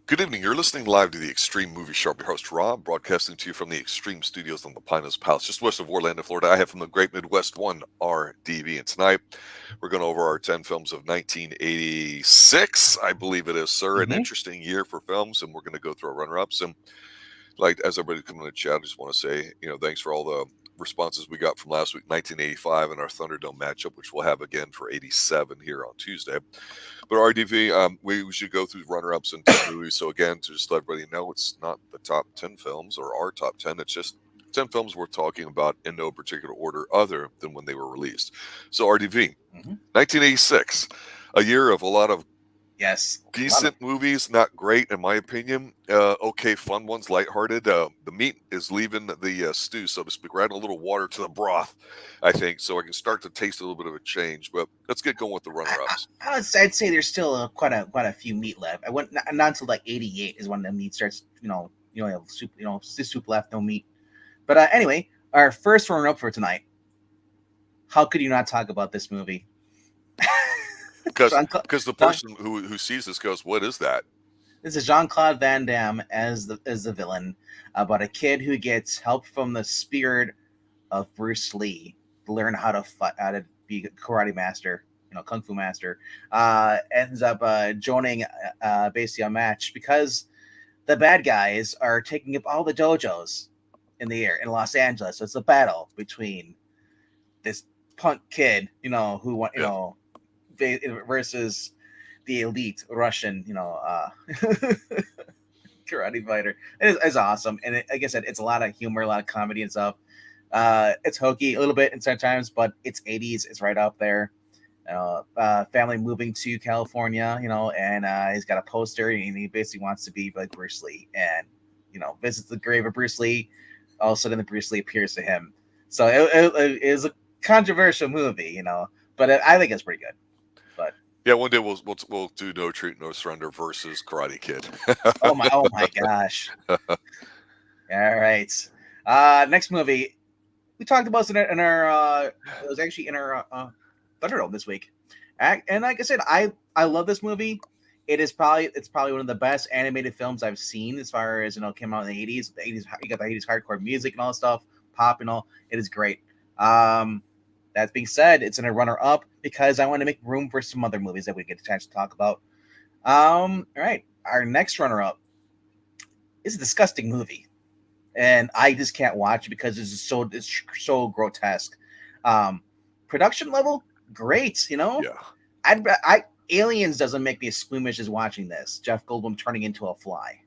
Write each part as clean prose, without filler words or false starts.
Good evening. You're listening live to the Xtreme Movie Show. I'm your host, Rob, broadcasting to you from the Xtreme Studios on the Pinus Palace, just west of Orlando, Florida. I have from the Great Midwest One RDV. And tonight, we're going over our 10 films of 1986, I believe it is, sir. An hmm interesting year for films, and we're going to go through our runner-ups. And like, as everybody coming in the chat, I just want to say, thanks for all the responses we got from last week, 1985, and our Thunderdome matchup, which we'll have again for 87 here on Tuesday. But RDV, we should go through runner-ups and 10 movies. So again, to just let everybody know, it's not the top 10 films or our top 10. It's just 10 films we're talking about in no particular order other than when they were released. So RDV, hmm 1986, a year of a lot of Yes, a lot of decent movies, not great in my opinion. Okay, fun ones, lighthearted. The meat is leaving the stew, so to speak. We're adding a little water to the broth, I think, so I can start to taste a little bit of a change. But let's get going with the runner-ups. I'd say there's still quite a few meat left. I went not until like 88 is when the meat starts. Soup. Just soup left, no meat. But anyway, our first runner up for tonight. How could you not talk about this movie? Because Jean because the Jean person who sees this goes, "What is that?" this is Jean Claude Van Damme as the villain about a kid who gets help from the spirit of Bruce Lee to learn how to fight, how to be a karate master, kung fu master. Ends up joining basically a match because the bad guys are taking up all the dojos in the air in Los Angeles. So it's a battle between this punk kid, who want, Yeah, versus the elite Russian, karate fighter. It's awesome, and like I said, it's a lot of humor, a lot of comedy and stuff. It's hokey a little bit in sometimes, but it's 80s. It's right up there. Family moving to California, and he's got a poster, and he basically wants to be like Bruce Lee, and visits the grave of Bruce Lee. All of a sudden, the Bruce Lee appears to him. So it is a controversial movie, but I think it's pretty good. But yeah. One day we'll do No Treat No Surrender versus Karate Kid. oh my gosh! All right, next movie we talked about it in our it was actually in our Thunderdome this week. And like I said, I love this movie. It's probably one of the best animated films I've seen as far as came out in the 80s. The 80s, you got the 80s hardcore music and all that stuff, pop and all. It is great. Um, that being said, it's in a runner up because I want to make room for some other movies that we get a chance to talk about. All right, our next runner up is a disgusting movie, and I just can't watch it because it's so grotesque. Um, Production level, great. Yeah. I Aliens doesn't make me as squeamish as watching this. Jeff Goldblum turning into a fly,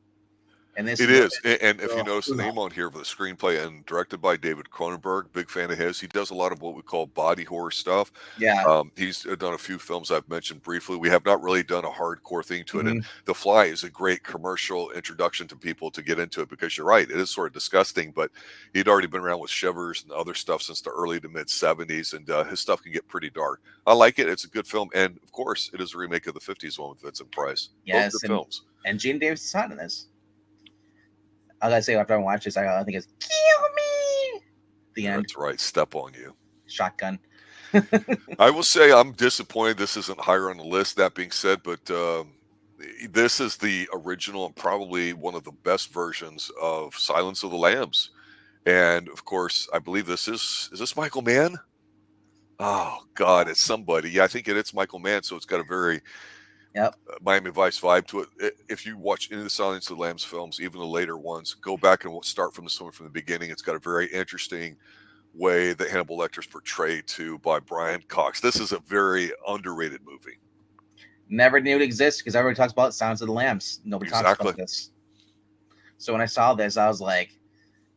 and this It is is, and if you notice the no. name on here for the screenplay and directed by David Cronenberg, big fan of his. He does a lot of what we call body horror stuff. Yeah. He's done a few films I've mentioned briefly. We have not really done a hardcore thing to it, and hmm The Fly is a great commercial introduction to people to get into it because you're right, it is sort of disgusting, but he'd already been around with Shivers and other stuff since the early to mid '70s, and his stuff can get pretty dark. I like it. It's a good film, and of course, it is a remake of the '50s one with Vincent Price. Both Yes, good films. and Gene Davis is hot in this. I gotta say, after I watch this, I think it's kill me. The end. That's right. Step on you. Shotgun. I will say I'm disappointed this isn't higher on the list. That being said, but this is the original and probably one of the best versions of Silence of the Lambs. And of course, I believe is this Michael Mann? Oh God, it's somebody. Yeah, I think it's Michael Mann. So it's got a very Yep. Miami Vice vibe to it. If you watch any of the Silence of the Lambs films, even the later ones, go back and start from the story from the beginning. It's got a very interesting way that Hannibal Lecter's portrayed to by Brian Cox. This is a very underrated movie. Never knew it existed because everybody talks about Sounds of the Lambs. Nobody talks about Exactly. this. So when I saw this, I was like,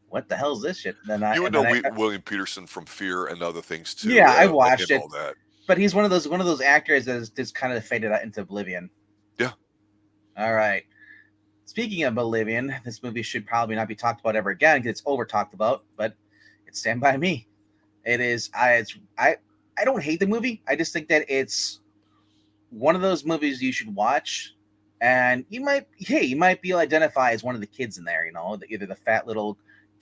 "What the hell is this shit?" You would And know then I William Peterson from Fear and other things too, yeah, I and watched it, all that. but he's one of those actors that is just kind of faded out into oblivion. Yeah, All right. Speaking of oblivion, this movie should probably not be talked about ever again because it's over talked about. But it's Stand by Me. It is. I don't hate the movie. I just think that it's one of those movies you should watch, and you might be able to identify as one of the kids in there. Either the fat little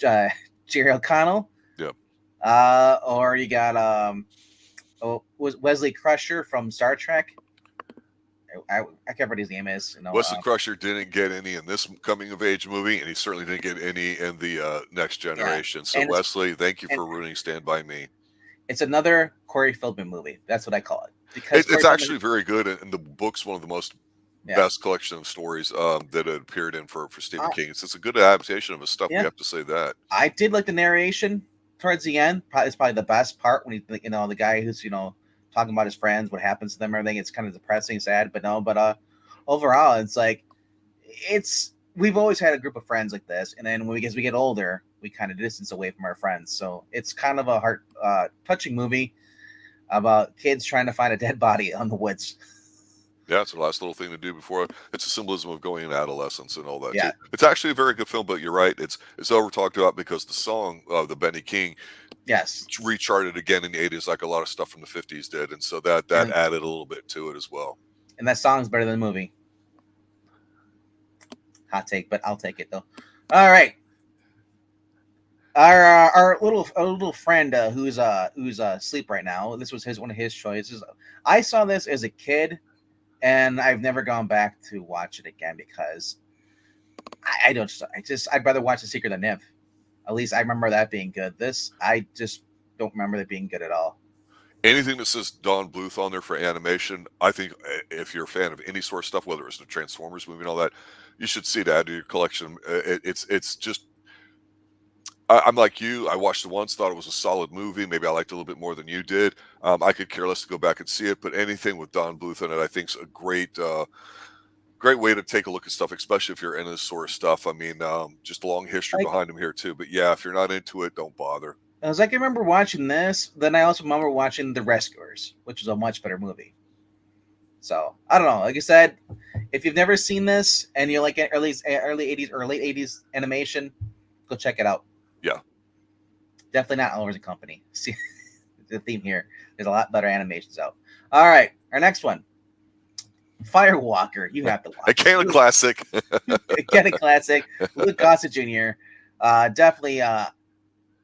uh, Jerry O'Connell, yeah. or you got was Wesley Crusher from Star Trek. I can't remember what his name is. Wesley Crusher didn't get any in this coming of age movie, and he certainly didn't get any in the Next yeah, Generation. So and Wesley, thank you and for ruining Stand By Me. it's another Corey Feldman movie. That's what I call it because It's Corey Feldman. actually very good, and the book's one of the most Yeah, best collection of stories that it appeared in for Stephen I, King. It's a good adaptation of his stuff. We yeah, have to say that. I did like the narration towards the end. Probably it's probably the best part when the guy who's talking about his friends, what happens to them, everything. It's kind of depressing, sad, but no, but overall, it's like we've always had a group of friends like this, and then as we get older, we kind of distance away from our friends. So it's kind of a heart touching movie about kids trying to find a dead body on the woods. Yeah, it's the last little thing to do before it's a symbolism of going into adolescence and all that Yeah. too. It's actually a very good film, but you're right. It's over talked about because the song the Benny King Yes. recharted again in the 80s like a lot of stuff from the 50s did, and so that And, added a little bit to it as well. and that song's better than the movie. Hot take, but I'll take it though. All right. Our little friend who's asleep right now. This was one of his choices. I saw this as a kid, and I've never gone back to watch it again because I'd rather watch The Secret of Nymph. At least I remember that being good. This I just don't remember it being good at all. Anything that says Don Bluth on there for animation, I think if you're a fan of any sort of stuff, whether it's the Transformers movie and all that, you should see it, add to your collection. It's just I'm like you. I watched it once, thought it was a solid movie. Maybe I liked it a little bit more than you did. I could care less to go back and see it, but anything with Don Bluth in it, I think is a great way to take a look at stuff, especially if you're into this sort of stuff. I mean, just a long history Like behind him here too. But yeah, if you're not into it, don't bother. I was like, I remember watching this. Then I also remember watching The Rescuers, which is a much better movie. So I don't know. Like I said, if you've never seen this and you like early '80s or late '80s animation, go check it out. Yeah, Definitely not Oliver's and Company. See the theme here. There's a lot better animations out. All right, our next one, Firewalker. You have to watch. a Canon classic. Again, a classic. Luke Gossett Jr. Definitely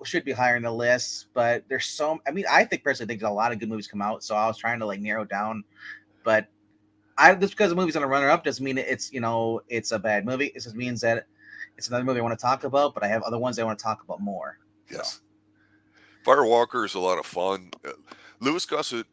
should be higher in the list, but there's so. I mean, I personally think there's a lot of good movies come out, so I was trying to narrow down, but just because the movie's on a runner-up doesn't mean it's it's a bad movie. It just means that it's another movie I want to talk about, but I have other ones I want to talk about more. Yes, so. Firewalker is a lot of fun. Louis Gossett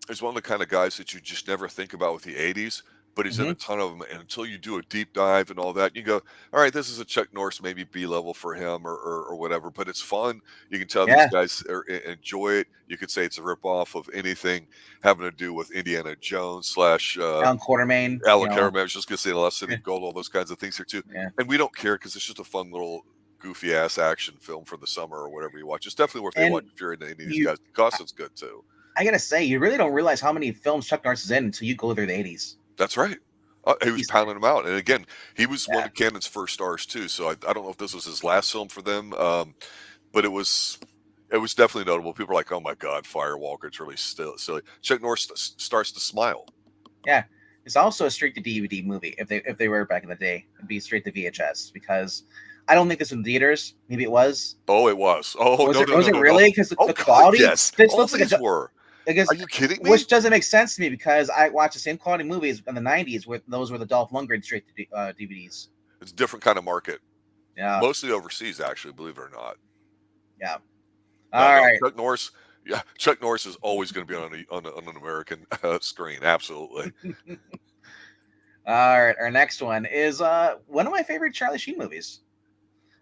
is one of the kind of guys that you just never think about with the 80s, but he's in a ton of them. And until you do a deep dive and all that, you go, all right, this is a Chuck Norris, maybe B level for him or whatever, but it's fun. You can tell these guys enjoy it. You could say it's a ripoff of anything having to do with Indiana Jones / Alan Quartermain. Alan Quartermain. I was just going to say Lost City of Gold, all those kinds of things here too. Yeah. And we don't care because it's just a fun little goofy ass action film for the summer or whatever you watch. It's definitely worth a watch if you're into any of these guys. Gossit's good too. I gotta say, you really don't realize how many films Chuck Norris is in until you go through the 80s. That's right. He was pounding them out. And again, he was one of Cannon's first stars too. So I don't know if this was his last film for them, but it was definitely notable. People are like, oh my God, Firewalker. It's really silly. Chuck Norris starts to smile. Yeah. It's also a straight to DVD movie. If they were back in the day, it'd be straight to VHS because I don't think this was in theaters. Maybe it was. Oh, it was. Oh, was it really? Because the quality. Yes. This looks like were. Guess, are you kidding me? Which doesn't make sense to me because I watched the same quality movies in the 90s where those were the Dolph Lundgren straight to DVDs. It's a different kind of market. Yeah. Mostly overseas, actually, believe it or not. Yeah. All right. Chuck Norris. Yeah, Chuck Norris is always going to be on an American screen. Absolutely. All right. Our next one is one of my favorite Charlie Sheen movies.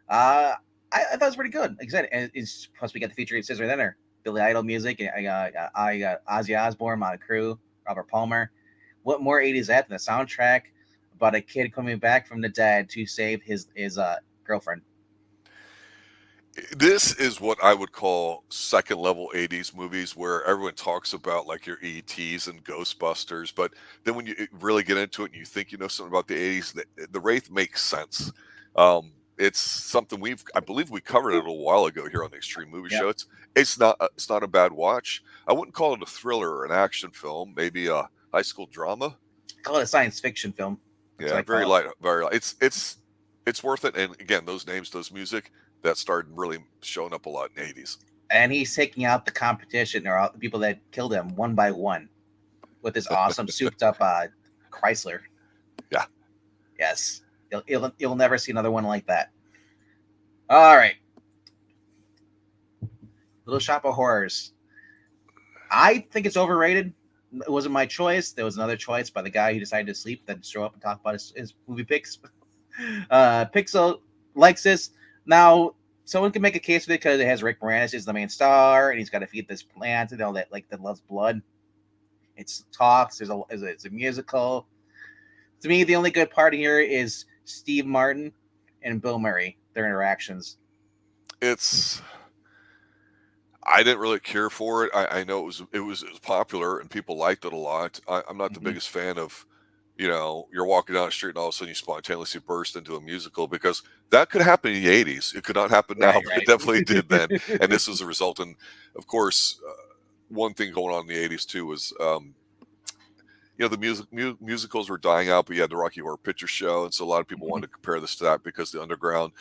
I thought it was pretty good. Like I said, and it's plus we got the featuring scissor dinner, Billy Idol music. I got Ozzy Osbourne, Motley Crue, Robert Palmer. What more 80s that than the soundtrack about a kid coming back from the dead to save his girlfriend? This is what I would call second level 80s movies where everyone talks about like your ETs and Ghostbusters, but then when you really get into it and you think you know something about the 80s, the Wraith makes sense. It's something I believe we covered it a little while ago here on the Xtreme Movie Show. It's not a bad watch. I wouldn't call it a thriller or an action film, maybe a high school drama. I call it a science fiction film. That's very light, very light. It's worth it. And again, those names, those music, that started really showing up a lot in the 80s. And he's taking out the competition or all the people that killed him one by one with his awesome souped up Chrysler. Yeah. Yes. You'll never see another one like that. All right. Little Shop of Horrors. I think it's overrated. It wasn't my choice. There was another choice by the guy who decided to sleep, then show up and talk about his movie picks. Pixel likes this. Now, someone can make a case for it because it has Rick Moranis as the main star, and he's got to feed this plant, and all that, like, that loves blood. It's talks. It's a musical. To me, the only good part here is Steve Martin and Bill Murray, their interactions. I didn't really care for it. I know it was popular and people liked it a lot. I'm not the biggest fan of, you're walking down the street and all of a sudden you spontaneously burst into a musical, because that could happen in the 80s. It could not happen now, but it definitely did then. And this was a result. And of course, one thing going on in the 80s too was, the musicals were dying out, but you had the Rocky Horror Picture Show. And so a lot of people wanted to compare this to that because the underground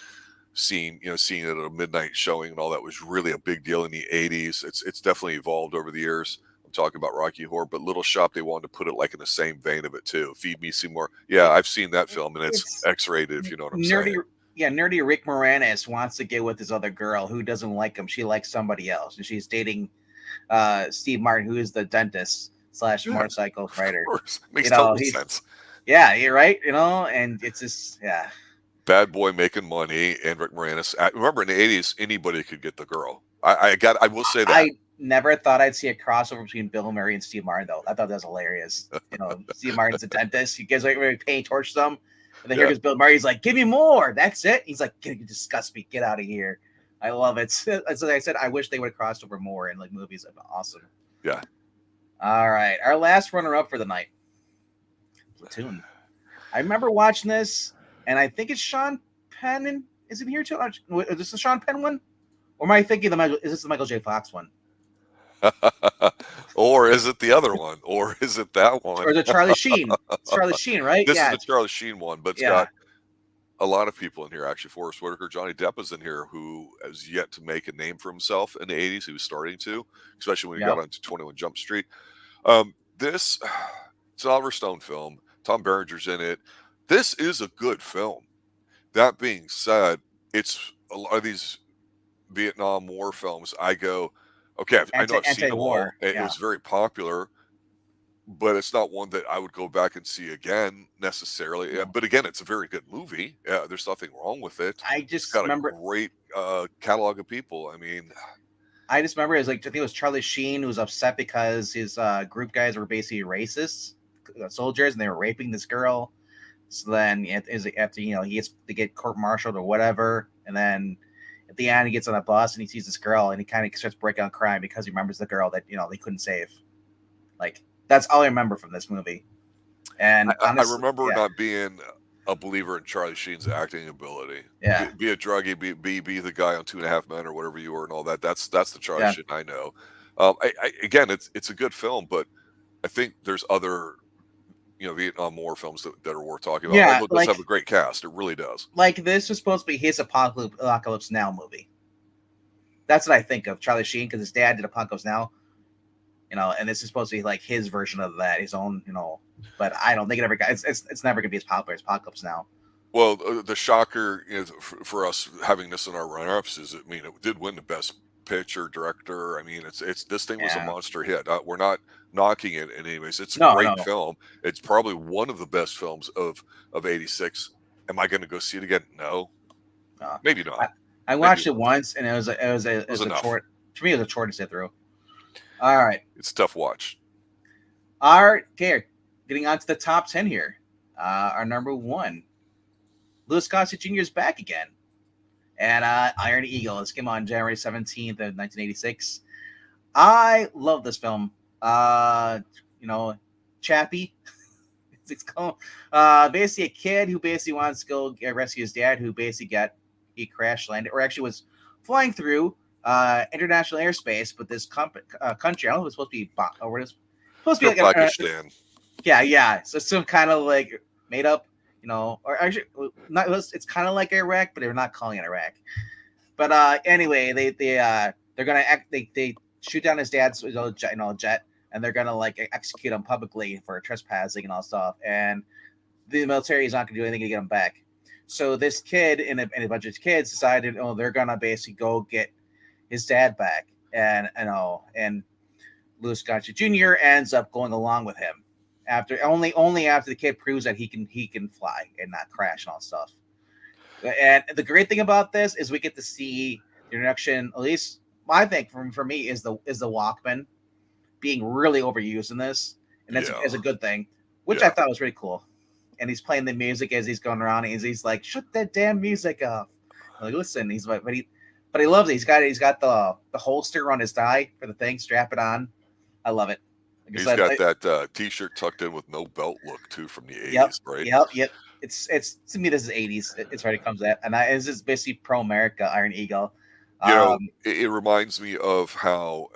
scene, seeing it at a midnight showing and all that was really a big deal in the 80s. It's definitely evolved over the years. I'm talking about Rocky Horror, but Little Shop, they wanted to put it like in the same vein of it too. Feed Me Seymour. Yeah, I've seen that film and it's X-rated, if you know what I'm saying. Yeah, nerdy Rick Moranis wants to get with this other girl who doesn't like him. She likes somebody else, and she's dating Steve Martin, who is the dentist / motorcycle rider. Of course. Makes total sense. Yeah, you're right. And it's just, yeah. Bad boy making money, and Rick Moranis. Remember, in the 80s, anybody could get the girl. I will say that. I never thought I'd see a crossover between Bill Murray and Steve Martin, though. I thought that was hilarious. Steve Martin's a dentist. He gives like paint torches them. And then here goes Bill Murray. He's like, give me more. That's it. He's like, you disgust me. Get out of here. I love it. As I said, I wish they would have crossed over more in like movies. Awesome. Yeah. All right. Our last runner-up for the night. Platoon. I remember watching this, and I think it's Sean Penn. Is it here too? Is this the Sean Penn one? Or am I thinking is this the Michael J. Fox one? Or is it the other one? Or is it that one? Or the Charlie Sheen? It's Charlie Sheen, right? This is the Charlie Sheen one, but it's got a lot of people in here. Actually, Forrest Whitaker, Johnny Depp is in here, who has yet to make a name for himself in the 80s. He was starting to, especially when he got onto 21 Jump Street. It's an Oliver Stone film. Tom Berenger's in it. This is a good film. That being said, it's a lot of these Vietnam War films. I go, okay, I know I've seen them all. It was very popular, but it's not one that I would go back and see again necessarily. No. But again, it's a very good movie. Yeah, there's nothing wrong with it. It's got a great catalog of people. I mean, I just remember I think it was Charlie Sheen who was upset because his group guys were basically racists, soldiers, and they were raping this girl. So then after he gets to get court-martialed or whatever, and then at the end he gets on a bus and he sees this girl and he kind of starts breaking out crying because he remembers the girl that they couldn't save. Like, that's all I remember from this movie. And honestly, I remember not being a believer in Charlie Sheen's acting ability. Yeah, be a druggie, be the guy on 2.5 Men or whatever you were and all that. That's the Charlie Sheen I know. Again, it's a good film, but I think there's other Vietnam War films that are worth talking about. Yeah, it does have a great cast. It really does. Like, this was supposed to be his Apocalypse Now movie. That's what I think of Charlie Sheen, because his dad did Apocalypse Now, and this is supposed to be like his version of that, his own, But I don't think it ever got. It's never gonna be as popular as Apocalypse Now. Well, the shocker for us having this in our runner-ups is, it did win the best picture, director. I mean, this thing was a monster hit. We're not knocking it in any ways. It's a great film. It's probably one of the best films of '86. Am I going to go see it again? No, maybe not. I watched it once, and it was a chore. For me, it was a chore to sit through. All right, it's a tough watch. All right, okay, getting on to the top 10 here. Our number 1, Louis Gossett Jr. is back again. And Iron Eagle. This came on January 17th of 1986. I love this film. Chappie. It's called basically a kid who basically wants to go rescue his dad, who basically he crash landed, or actually was flying through international airspace, but this country, I don't know, it was supposed to be or it's supposed to be like Pakistan. Yeah. So some kind of like made up. Or actually, it's kind of like Iraq, but they're not calling it Iraq. But anyway, they're gonna act. They shoot down his dad's jet, and and they're gonna like execute him publicly for trespassing and all stuff. And the military is not gonna do anything to get him back. So this kid and a bunch of kids decided, oh, they're gonna basically go get his dad back, and Louis Gossett Jr. ends up going along with him after only after the kid proves that he can fly and not crash and all stuff. And the great thing about this is we get to see the introduction, at least I think for me, is the Walkman being really overused in this, and that's Yeah. is a good thing, which I Yeah. thought was really cool. And he's playing the music as he's going around, and he's like, "Shut that damn music off!" I'm like, listen, he's like, but he loves it. He's got the holster on his thigh for the thing, strap it on. I love it. Like I He's said, got that t-shirt tucked in with no belt look too from the yep, 80s, right? yep. It's to me, this is 80s. It's right. It comes at, and this is basically pro America Iron Eagle. You know, Um, it reminds me of how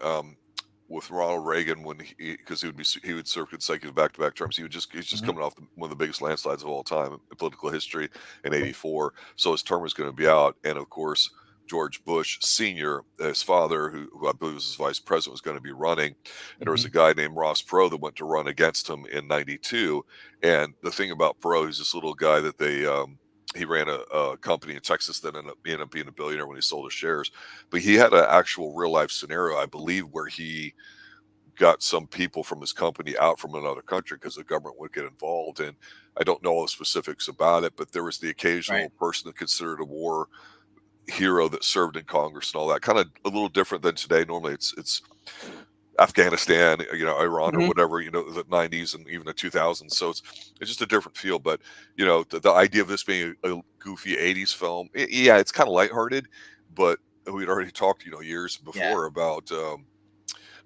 with Ronald Reagan when because he would serve consecutive back-to-back terms. He's just mhm, coming off one of the biggest landslides of all time in political history in '84. So his term was going to be out, and of course George Bush Sr., his father, who I believe was his vice president, was going to be running. And there was a mhm, guy named Ross Perot that went to run against him in '92. And the thing about Perot, he's this little guy that he ran a company in Texas that ended up being a billionaire when he sold his shares. But he had an actual real life scenario, I believe, where he got some people from his company out from another country because the government would get involved. And I don't know all the specifics about it, but there was the right. occasional person that considered a war hero that served in Congress and all that. Kind of a little different than today. Normally, it's Afghanistan, Iran or Mhm. whatever, the '90s and even the 2000s. So it's just a different feel. But the idea of this being a goofy '80s film, yeah, it's kind of lighthearted, but we'd already talked, years Yeah. before about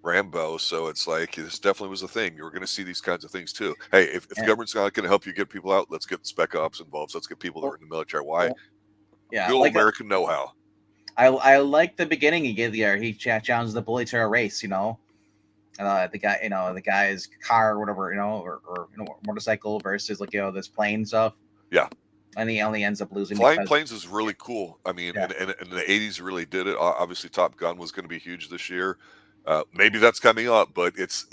Rambo. So it's like this definitely was a thing. You were going to see these kinds of things too. Hey, if the And, government's not going to help you get people out, let's get spec ops involved. Let's get people that are oh, in the military. Why? oh, yeah, Good old like American know-how. I like the beginning he gave there. He challenged the bully to a race. The guy's car or whatever, or motorcycle versus like this plane stuff, Yeah. and he only ends up losing Flying because planes is really cool. I mean, yeah. and the '80s really did it. Obviously, Top Gun was going to be huge this year. Maybe that's coming up, but it's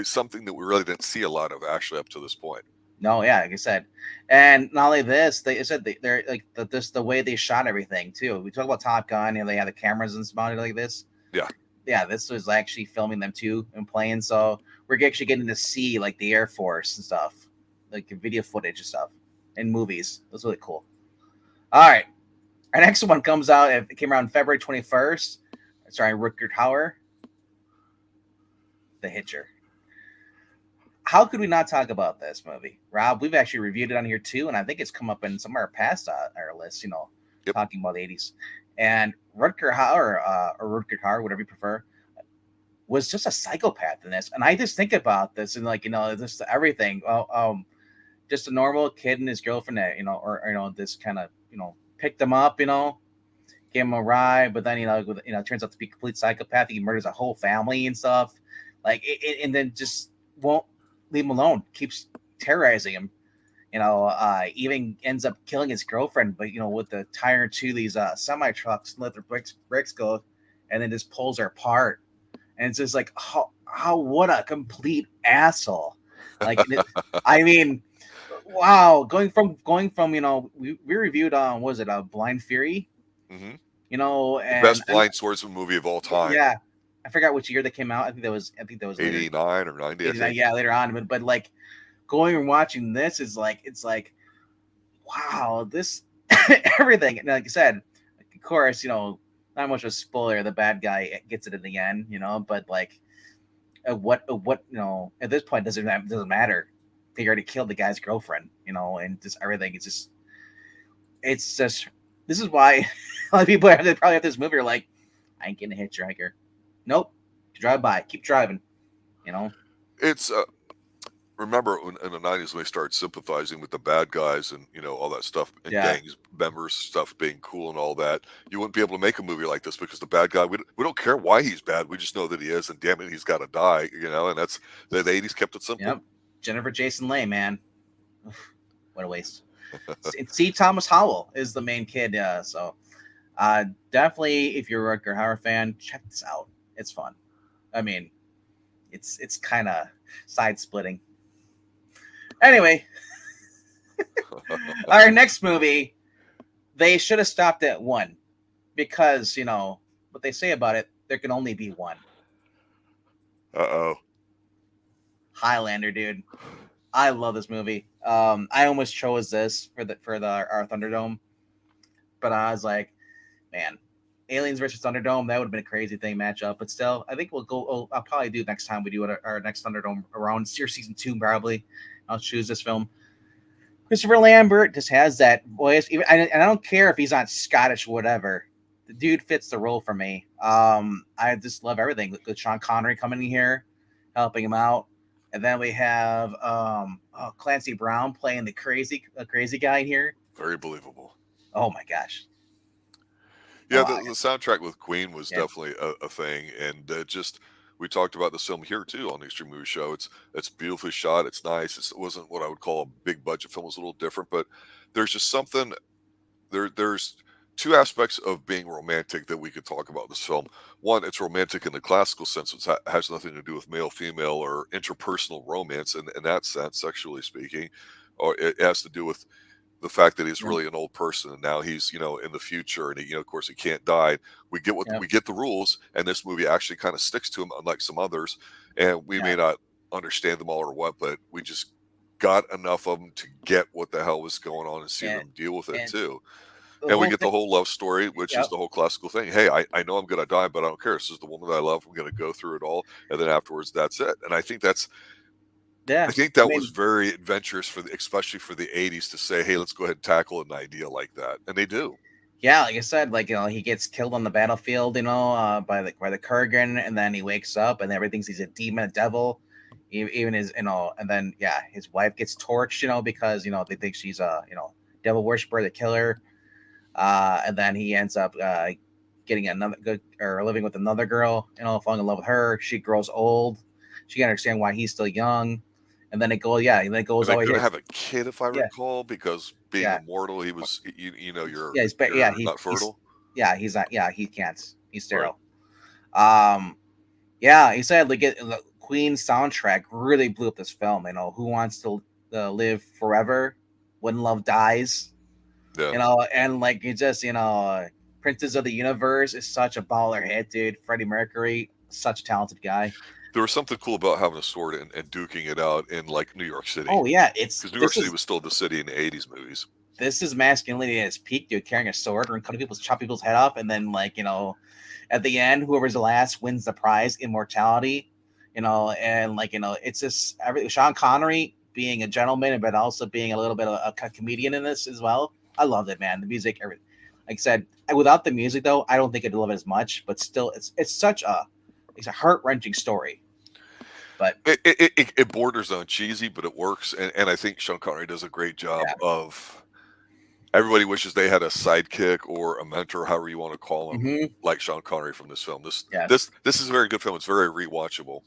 something that we really didn't see a lot of actually up to this point. No, yeah, like I said, and not only this, they said they're like the way they shot everything too. We talk about Top Gun, and they had the cameras and mounted like this. Yeah, Yeah, this was actually filming them too and playing. So we're actually getting to see like the Air Force and stuff, like video footage and stuff, and movies. That's really cool. All right, our next one comes out. It came out on February 21st. Starring Rutger Hauer, The Hitcher. How could we not talk about this movie, Rob? We've actually reviewed it on here too, and I think it's come up in some of our past our lists. yep. Talking about the '80s. And Rutger Hauer, or Rutger Hauer, whatever you prefer, was just a psychopath in this. And I just think about this and just everything. Just a normal kid and his girlfriend that or this kind of picked him up, gave him a ride, but then turns out to be a complete psychopath. He murders a whole family and stuff, and then just won't leave him alone. Keeps terrorizing him. Even ends up killing his girlfriend, but with the tire to these semi trucks, let their brakes go, and then just pulls her apart. And it's just like how what a complete asshole. I mean, wow, going from we reviewed was it a Blind Fury, hmm The and best blind swordsman movie of all time, yeah, I forgot which year that came out. I think that was later. '89 or '90, I 89, think. yeah, later on. But like going and watching this is like it's like wow, this everything. And like I said, of course, not much of a spoiler. The bad guy gets it in the end, but like what at this point doesn't matter. They already killed the guy's girlfriend, and just everything. It's just this is why a lot of people that probably have this movie are like, I ain't getting a hitchhiker. Nope, drive by, keep driving. You know, It's remember in the '90s when they started sympathizing with the bad guys and all that stuff and yeah, gangs members stuff being cool and all that. You wouldn't be able to make a movie like this because the bad guy we don't care why he's bad. We just know that he is, and damn it, he's got to die. And that's the '80s kept it simple. yep. Jennifer Jason Leigh, man, what a waste. C. Thomas Howell is the main kid. So definitely, if you're a Rutger Hauer fan, check this out. It's fun. I mean, It's kind of side splitting. Anyway, our next movie, they should have stopped at one because what they say about it, there can only be one. Uh-oh. Highlander, dude. I love this movie. I almost chose this for the our Thunderdome, but I was like, man, Aliens versus Thunderdome, that would have been a crazy thing matchup. But still, I think we'll go. I'll probably do next time we do our next Thunderdome around season 2 probably. I'll choose this film. Christopher Lambert just has that voice. Even and I don't care if he's not Scottish, or whatever. The dude fits the role for me. I just love everything with Sean Connery coming in here, helping him out, and then we have Clancy Brown playing the crazy guy here. Very believable. Oh my gosh! Yeah, Oh, the soundtrack with Queen was yeah, definitely a thing, and just we talked about this film here too on the Extreme Movie Show. It's beautifully shot. It's nice. It wasn't what I would call a big budget film. It was a little different, but there's just something there's two aspects of being romantic that we could talk about in this film. One, it's romantic in the classical sense, which has nothing to do with male, female, or interpersonal romance in that sense, sexually speaking. Or it has to do with the fact that he's yeah, really an old person and now he's in the future and of course he can't die. yeah, We get the rules, and this movie actually kind of sticks to them, unlike some others. And we yeah. may not understand them all or what, but we just got enough of them to get what the hell was going on and see And them deal with it and too. the And we whole get the thing. whole love story, which is Yep. the whole classical thing. Hey, I know I'm going to die, but I don't care. This is the woman that I love. I'm going to go through it all. And then afterwards, that's it. And I Yeah. think I that was mean, very adventurous especially for the 80s to say, hey, let's go ahead and tackle an idea like that. And they do. yeah, like I said, like he gets killed on the battlefield, by the Kurgan, and then he wakes up, and everything he's a demon, a devil. Even his, and then yeah, his wife gets torched, because they think she's a devil worshiper, the killer. And then he ends up getting another good or living with another girl, falling in love with her. She grows old. She can understand why he's still young, and then and then it goes And they're all the way going to here. have a kid, if I Yeah, recall, because being yeah, immortal, he was, yeah. you're not fertile. Yeah, he's not. Yeah, he can't. He's Right. sterile. Um, yeah, he said like the Queen soundtrack really blew up this film. Who wants to live forever when love dies? Yeah. And like it just Princes of the Universe is such a baller hit, dude. Freddie Mercury, such a talented guy. There was something cool about having a sword and duking it out in like New York City, Oh yeah, it's because New York City was still the city in the 80s movies. this is masculinity at its peak, dude. Carrying a sword and chop people's head off, and then like at the end, whoever's the last wins the prize, immortality. And like it's just Sean Connery being a gentleman, but also being a little bit of a comedian in this as well. I loved it, man. The music, everything. Like I said, without the music though, I don't think I'd love it as much. But still, it's a heart wrenching story. But It borders on cheesy, but it works. And I think Sean Connery does a great job yeah, of. Everybody wishes they had a sidekick or a mentor, however you want to call him, mm-hmm. like Sean Connery from this film. Yeah. This is a very good film. It's very rewatchable.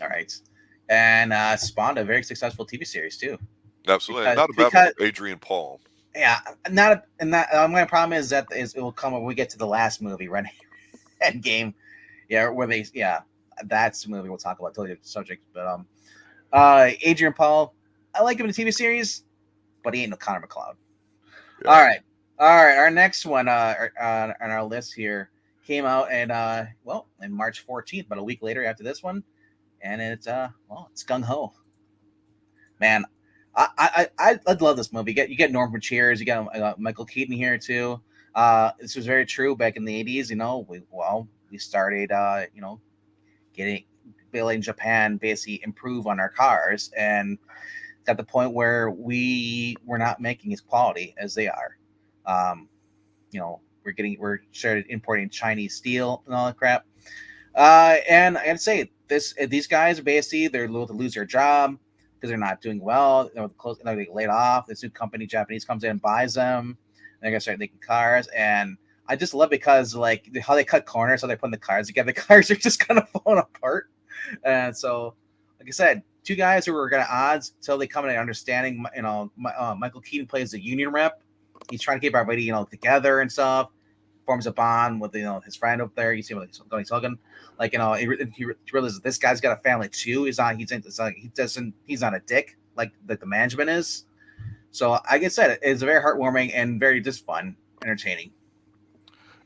All right, and spawned a very successful TV series too. Absolutely, Because not a bad one because with Adrian Paul. yeah, and that my problem is that it will come when we get to the last movie, right? Endgame, yeah, where they that's the movie we'll talk about. Totally different subject, but Adrian Paul, I like him in the TV series, but he ain't no Connor McLeod. Yeah. All right. Our next one on our list here came out in March 14th, but a week later after this one, and it's it's Gung Ho. Man, I'd love this movie. You get Norman Cheers, you got Michael Keaton here too. This was very true back in the 80s. We started getting building Japan basically improve on our cars and got the point where we were not making as quality as they are. Um, we're started importing Chinese steel and all that crap. And I gotta say, these guys are basically they're able to lose their job because they're not doing well. They're get laid off. This new company, Japanese, comes in and buys them. They're gonna start making cars, and I just love because like how they cut corners, how they put the cars together. The cars are just kind of falling apart, and so like I said, two guys who were gonna odds until they come to an understanding. Michael Keaton plays the union rep. He's trying to keep everybody together and stuff forms a bond with his friend up there. You see him like hugging, like he realizes this guy's got a family too. He's not a dick like the management is. So like I said, it's very heartwarming and very just fun, entertaining.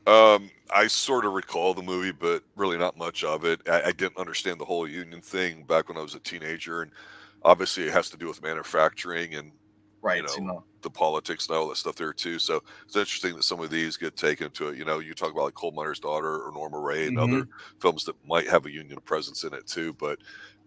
I sort of recall the movie, but really not much of it. I didn't understand the whole union thing back when I was a teenager, and obviously it has to do with manufacturing and Right. the politics and all that stuff there too. So it's interesting that some of these get taken to it. You talk about like Coal Miner's Daughter or Norma Ray and Hmm. other films that might have a union presence in it too. But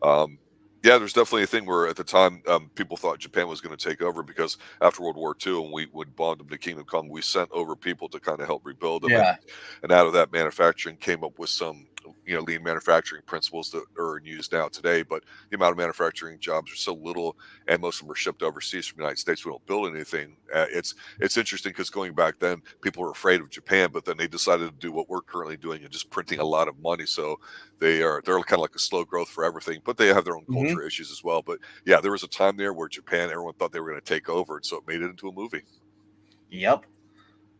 um, yeah, there's definitely a thing where at the time people thought Japan was going to take over because after World War II, and we would bond them to Kingdom Come, we sent over people to kind of help rebuild them, Yeah. and out of that manufacturing came up with some lean manufacturing principles that are in use now today. But the amount of manufacturing jobs are so little, and most of them are shipped overseas from the United States. We don't build anything. It's interesting because going back then, people were afraid of Japan, but then they decided to do what we're currently doing and just printing a lot of money. So they're kind of like a slow growth for everything, but they have their own Hmm. culture issues as well. But yeah, there was a time there where Japan, everyone thought they were going to take over, and so it made it into a movie. Yep.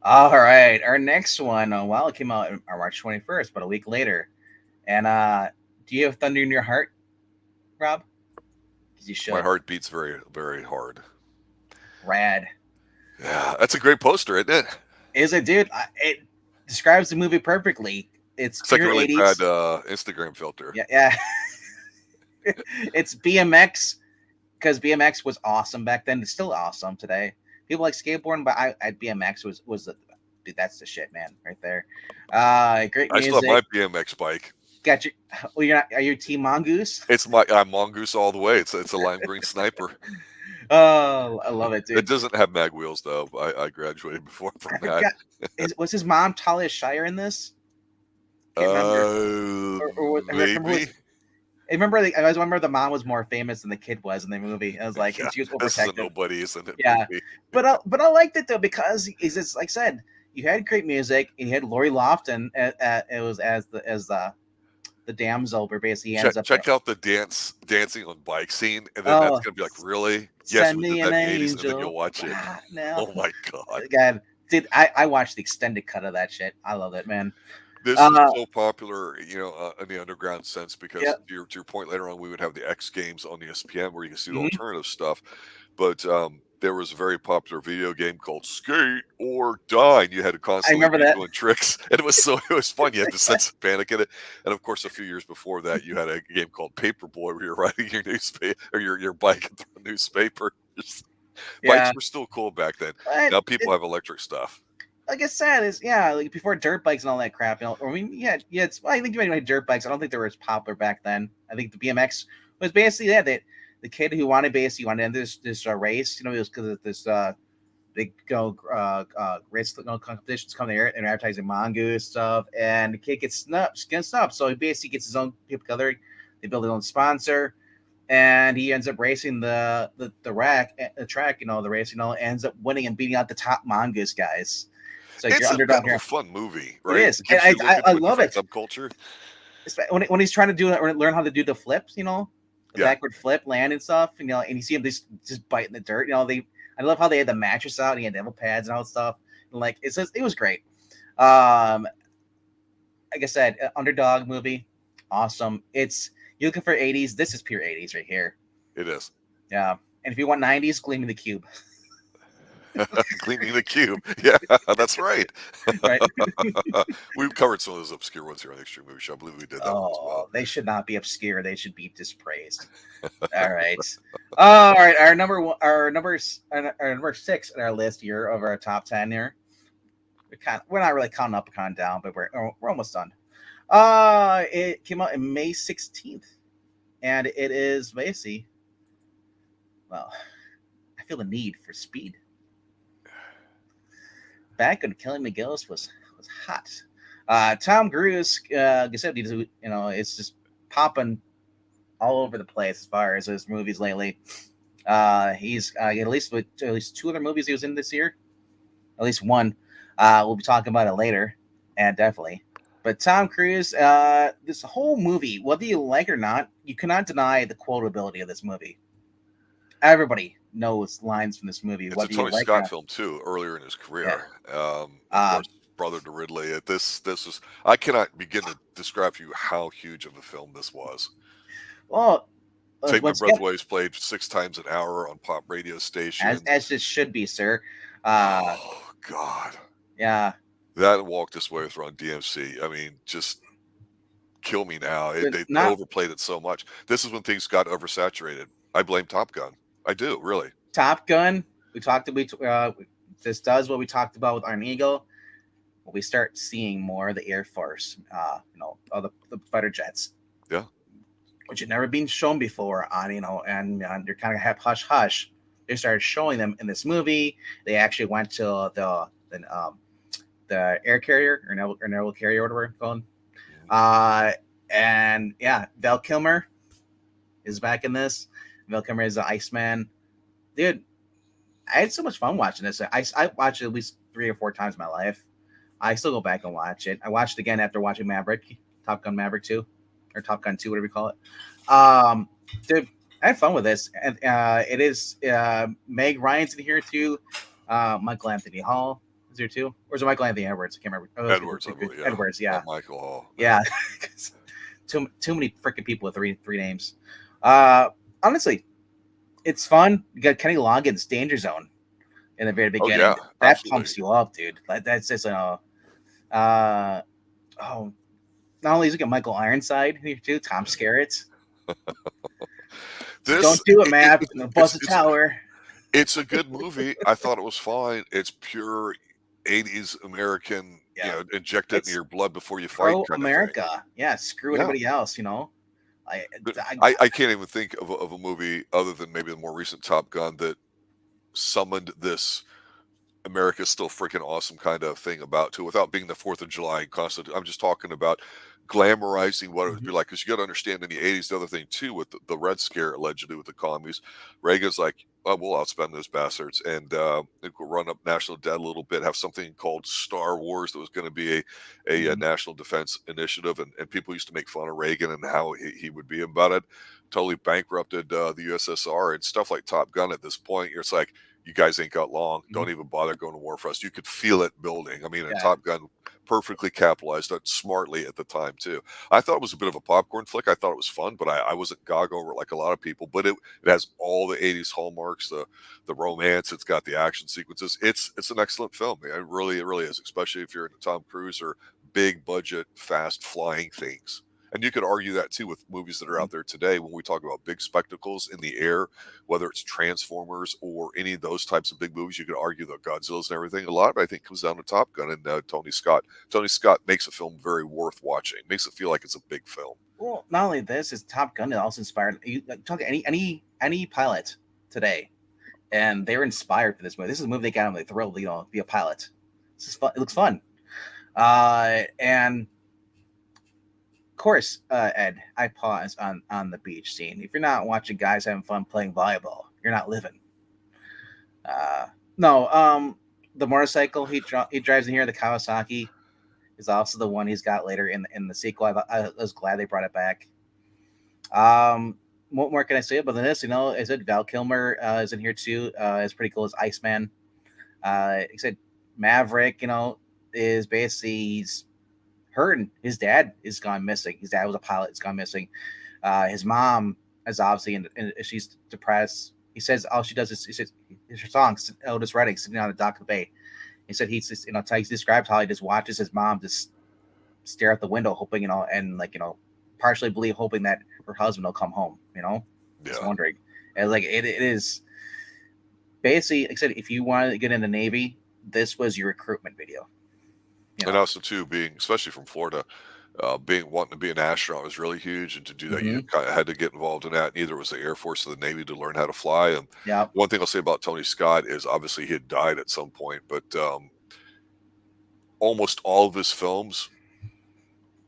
All right. Our next one, it came out on March 21st, but a week later. And do you have Thunder in Your Heart, Rob? Because you My should. heart beats very, very hard. Rad. Yeah, that's a great poster, isn't it? Is it, dude? It describes the movie perfectly. It's It's like a pure really bad 80s. Instagram filter. Yeah, yeah. It's BMX because BMX was awesome back then. It's still awesome today. People like skateboarding, but I BMX was the dude. That's the shit, man, right there. Great I still have my music. BMX bike. Got you. Well, you're not. Are you Team Mongoose? I'm mongoose all the way. It's a lime green sniper. Oh, I love it, It dude. doesn't have mag wheels though. I graduated before from I that. forgot. Was his mom Talia Shire in this? Can't remember. I remember Maybe. I always remember the mom was more famous than the kid was in the movie. I was like, Yeah, and she was this is a overprotective. nobody, isn't it? Yeah, Movie. but I liked it though because it's just like I said, you had great music. You had Lori Lofton. It was as the damsel, where basically he ends up. Check out the dancing on bike scene, and then that's Oh, gonna be like, really? Yes, send we did me that an in the '80s, and then you'll angel watch it. right now. Oh my god. God, dude, I watched the extended cut of that shit. I love it, man. This was Uh, so popular, in the underground sense because yeah. to your point later on, we would have the X Games on ESPN where you can see the Mhm. alternative stuff. But there was a very popular video game called Skate or Die, and you had to I constantly remember be that. doing tricks, and it was fun. You had the sense of panic in it, and of course, a few years before that, you had a game called Paperboy where you're riding your newspaper or your bike through a newspaper. Bikes Yeah. were still cool back then. But Now people have electric stuff. like I said, is yeah, like before dirt bikes and all that crap. I mean, yeah. I think you might have dirt bikes. I don't think they were as popular back then. I think the BMX was basically the kid who wanted to enter this race. It was because of this big race competitions coming there and advertising Mongoose stuff, and the kid gets snubbed. So he basically gets his own people together. They build their own sponsor. And he ends up racing the track, the race, ends up winning and beating out the top mongoose guys. So like It's your a kind underdog of a here. fun movie, It right? is, It and gives you a look I into a love different it. subculture. When he's trying to do it or learn how to do the flips, the Yeah. backward flip, land and stuff, and you see him just biting the dirt. I love how they had the mattress out and he had devil pads and all that stuff. And like it was great. Um, like I said, underdog movie, awesome. You're looking for 80s. This is pure 80s right here. It is. Yeah. And if you want 90s, Gleaming the Cube. Cleaning the cube. Yeah, that's right. Right. We've covered some of those obscure ones here on the Extreme Movie Show. I believe we did that one as well. Oh, they should not be obscure. They should be dispraised. All right. All right. Our number one, our number six on our list here of our top 10 here. We're not really counting up or counting down, but we're almost done. It came out in May 16th, and it is basically, well, I feel the need for speed. Back when Kelly McGillis was hot. Tom Cruise, like I said, it's just popping all over the place as far as his movies lately. He's at least two other movies he was in this year, at least one. We'll be talking about it later, and definitely. But Tom Cruise, this whole movie, whether you like it or not, you cannot deny the quotability of this movie. Everybody knows lines from this movie, It's a whether you Tony like it or Scott not. film too, earlier in his Yeah. career. Of Um, course. brother to Ridley. This was, I cannot begin to describe to you how huge of a film this was. Well, Take My once Breath again, Away is played 6 times an hour on pop radio stations. as it should be, sir. Oh God, Yeah, that Walk This Way was on DMC. I mean, just kill me now. but They not overplayed it so much. This is when things got oversaturated. I blame Top Gun. I do, really. Top Gun. We talked about this does what we talked about with Iron Eagle. We start seeing more of the Air Force, all the fighter jets, Yeah. which had never been shown before on, and they're kind of have hush hush. They started showing them in this movie. They actually went to the air carrier or naval carrier, whatever it's called. And yeah, Val Kilmer is back in this. Val Kilmer is the Iceman. Dude, I had so much fun watching this. I watched it at least 3 or 4 times in my life. I still go back and watch it. I watched it again after watching Maverick, Top Gun Maverick 2, or Top Gun 2, whatever you call it. Dude, I had fun with this. And it is Meg Ryan's in here too. Michael Anthony Hall is here too. Or is it Michael Anthony Edwards? I can't remember. Edwards, I believe, yeah. Edwards, yeah. Not Michael Hall. Yeah. too many freaking people with three names. Honestly, it's fun. You got Kenny Loggins' Danger Zone in the very beginning. Yeah, that absolutely. pumps you up, dude. That's just not only is it got Michael Ironside here too, Tom Skerritt. Don't do it, Matt. Buzz the tower. It's a good movie. I thought it was fine. It's pure 80s American, inject it in your blood before you fight. Kind America. of thing. Yeah, screw anybody else, I can't even think of a movie other than maybe the more recent Top Gun that summoned this America's still freaking awesome kind of thing about to without being the 4th of July constant. I'm just talking about glamorizing what it would be like, because you got to understand in the 80s, the other thing too, with the Red Scare allegedly with the commies, Reagan's like, oh, we'll outspend those bastards and we'll run up national debt a little bit, have something called Star Wars that was going to be a national defense initiative, and people used to make fun of Reagan and how he would be about it. Totally bankrupted the USSR and stuff like Top Gun. At this point, it's like, you guys ain't got long. Don't even bother going to war for us. You could feel it building. I mean, Top Gun perfectly capitalized that smartly at the time too. I thought it was a bit of a popcorn flick. I thought it was fun, but I wasn't gog over it like a lot of people. But it has all the 80s hallmarks, the romance. It's got the action sequences. It's an excellent film. It really is, especially if you're into Tom Cruise or big budget, fast flying things. And you could argue that too with movies that are out there today when we talk about big spectacles in the air, whether it's Transformers or any of those types of big movies. You could argue the Godzillas and everything. A lot of it, I think, comes down to Top Gun and Tony Scott. Tony Scott makes a film very worth watching, makes it feel like it's a big film. Well, not only this, is Top Gun. It also inspired. You talk to any pilot today, and they're inspired for this movie. This is a movie they got them. They thrilled, be a pilot. This is fun. It looks fun, and of course, Ed, I pause on the beach scene. If you're not watching guys having fun playing volleyball, you're not living. The motorcycle he drives in here, the Kawasaki, is also the one he's got later in the sequel. I was glad they brought it back. What more can I say about this? I said Val Kilmer is in here too. It's pretty cool as Iceman. He said Maverick, is basically he's hurting. His dad is gone missing. His dad was a pilot. He's gone missing. His mom is obviously and she's depressed. He says all she does is it's her song, Otis Redding, sitting on the dock of the bay. He said he just he described how he just watches his mom just stare out the window, hoping and partially hoping that her husband will come home. Just wondering. And it is basically, like I said, if you wanted to get in the Navy, this was your recruitment video. And also too, being especially from Florida, wanting to be an astronaut was really huge, and to do that, you kind of had to get involved in that. Neither was the Air Force or the Navy to learn how to fly. And one thing I'll say about Tony Scott is obviously he had died at some point, but almost all of his films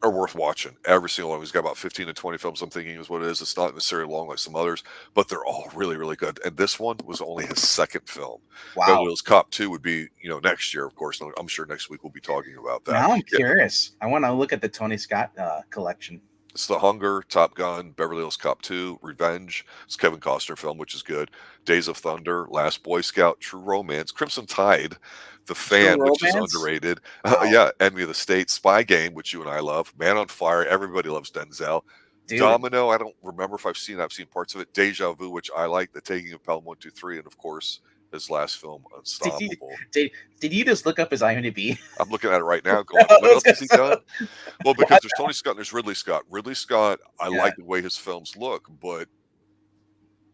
are worth watching. Every single one. He's got about 15 to 20 films, I'm thinking is what it is. It's not necessarily long like some others, but they're all really, really good. And this one was only his second film. Wow. Beverly Hills Cop 2 would be, next year, of course. I'm sure next week we'll be talking about that. Now I'm curious. I want to look at the Tony Scott collection. It's The Hunger, Top Gun, Beverly Hills Cop 2, Revenge. It's a Kevin Costner film, which is good. Days of Thunder, Last Boy Scout, True Romance, Crimson Tide, The True Fan, which is Romance. underrated. Wow, Yeah, Enemy of the State, Spy Game, which you and I love. Man on Fire, everybody loves Denzel. dude. Domino, I don't remember if I've seen parts of it. Deja Vu, which I like. The Taking of Pelham 123, and of course his last film, Did you Unstoppable. did you just look up his IMDb? I'm looking at it right now, going, I what was else gonna has he say, done? Well, because what? there's Tony Scott and there's Ridley Scott. Ridley Scott, I Yeah, like the way his films look, but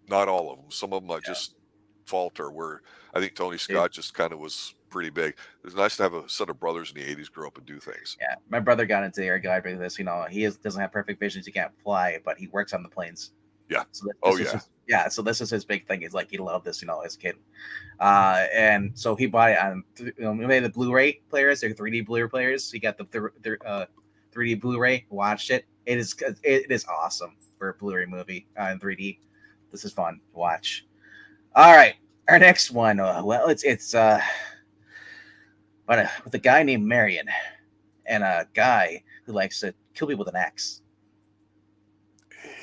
not all of them. Some of them I yeah, just falter. Where I think Tony dude. Scott just kind of was pretty big. It's nice to have a set of brothers in the '80s grow up and do things. Yeah, my brother got into the air guy with this. Doesn't have perfect vision, he can't fly, but he works on the planes. Yeah. So Oh this is yeah. his, yeah. So this is his big thing. He's like he loved this, as a kid. And so he bought it on, we made the Blu-ray players, they're 3D Blu-ray players. He got the 3D Blu-ray, watched it. It is awesome for a Blu-ray movie in 3D. This is fun to watch. All right, our next one. Well, it's with a guy named Marion and a guy who likes to kill people with an axe.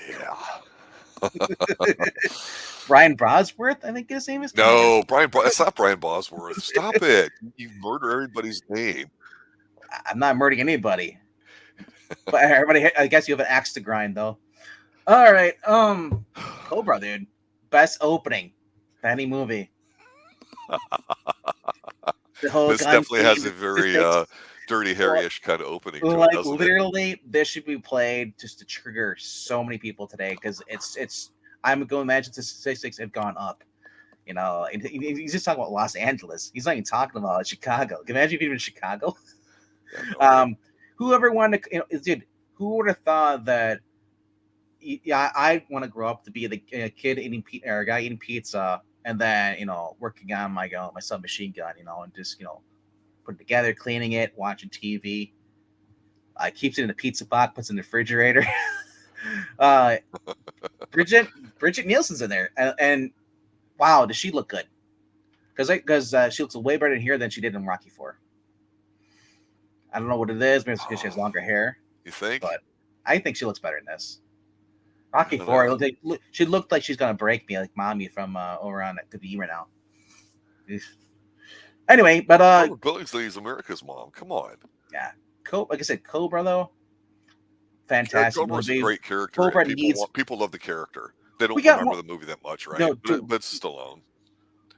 Yeah. Brian Bosworth, I think his name is. Come on, No, That's not Brian Bosworth. Stop it! You murder everybody's name. I'm not murdering anybody, but everybody, I guess you have an axe to grind though. All right, Cobra, dude, best opening, any movie. The whole This gun definitely has scene, a the very things, Dirty well, Harry-ish kind of opening to it, like doesn't it? literally, this should be played just to trigger so many people today because it's. I'm going to imagine the statistics have gone up. And he's just talking about Los Angeles. He's not even talking about Chicago. Can you imagine if he was in Chicago? Yeah, no, right? Whoever wanted to, dude, who would have thought that? Yeah, I want to grow up to be the kid eating pizza or a guy eating pizza, and then working on my submachine gun, and just putting it together, cleaning it, watching TV. Keeps it in the pizza box, puts it in the refrigerator. uh, Bridget Bridget Nielsen's in there, and wow, does she look good? Because she looks way better in here than she did in Rocky Four. I don't know what it is. Maybe it's because she has longer hair, You think? but I think she looks better in this. I Rocky don't Four, know. she looked like she's gonna break me, like mommy from over on the beamer now. Anyway, but Robert Billingsley's America's Mom. Come on. yeah, like I said, Cobra though, Jared fantastic Cobra's a movie. great character, and Cobra needs. people love the character. They We don't got remember more. the movie that much, right? No, dude, But it's Stallone.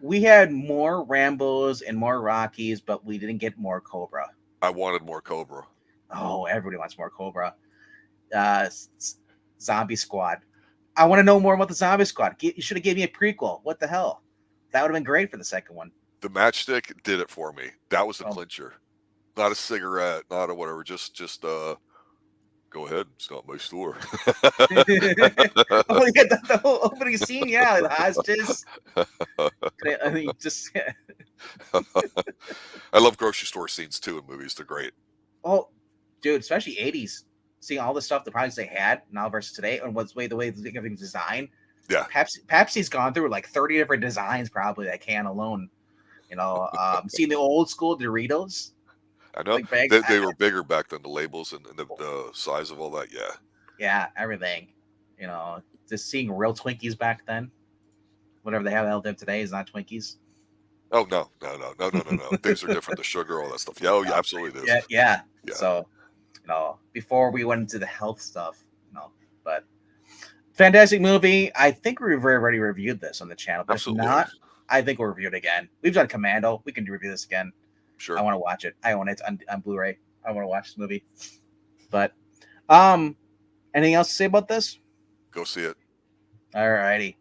we had more Rambos and more Rockies, but we didn't get more Cobra. I wanted more Cobra. Oh, everybody wants more Cobra. Uh, Zombie Squad. I want to know more about the Zombie Squad. You should have gave me a prequel. What the hell? That would have been great for the second one. The matchstick did it for me. That was the Oh, clincher. Not a cigarette, not a whatever. Just go ahead. It's not my store. oh yeah, the whole opening scene. Yeah, the hostages. I mean, just I love grocery store scenes too in movies. They're great. oh, dude, especially '80s. Seeing all the stuff, the products they had now versus today, and the way everything's designed. Yeah. Pepsi's gone through like 30 different designs, probably that can alone. Seeing the old school Doritos, I know like bags. they were bigger back then. The labels and the size of all that. Yeah. Yeah, everything. Just seeing real Twinkies back then. Whatever they have out there today is not Twinkies. Oh no. Things are different. The sugar, all that stuff. Yeah. Oh yeah. Absolutely it is. Yeah. Yeah. So, before we went into the health stuff, but fantastic movie. I think we've already reviewed this on the channel. But Absolutely. if not, I think we'll review it again. We've done Commando. We can review this again. Sure. I want to watch it. I own it on Blu-ray. I want to watch this movie. But anything else to say about this? Go see it. All righty.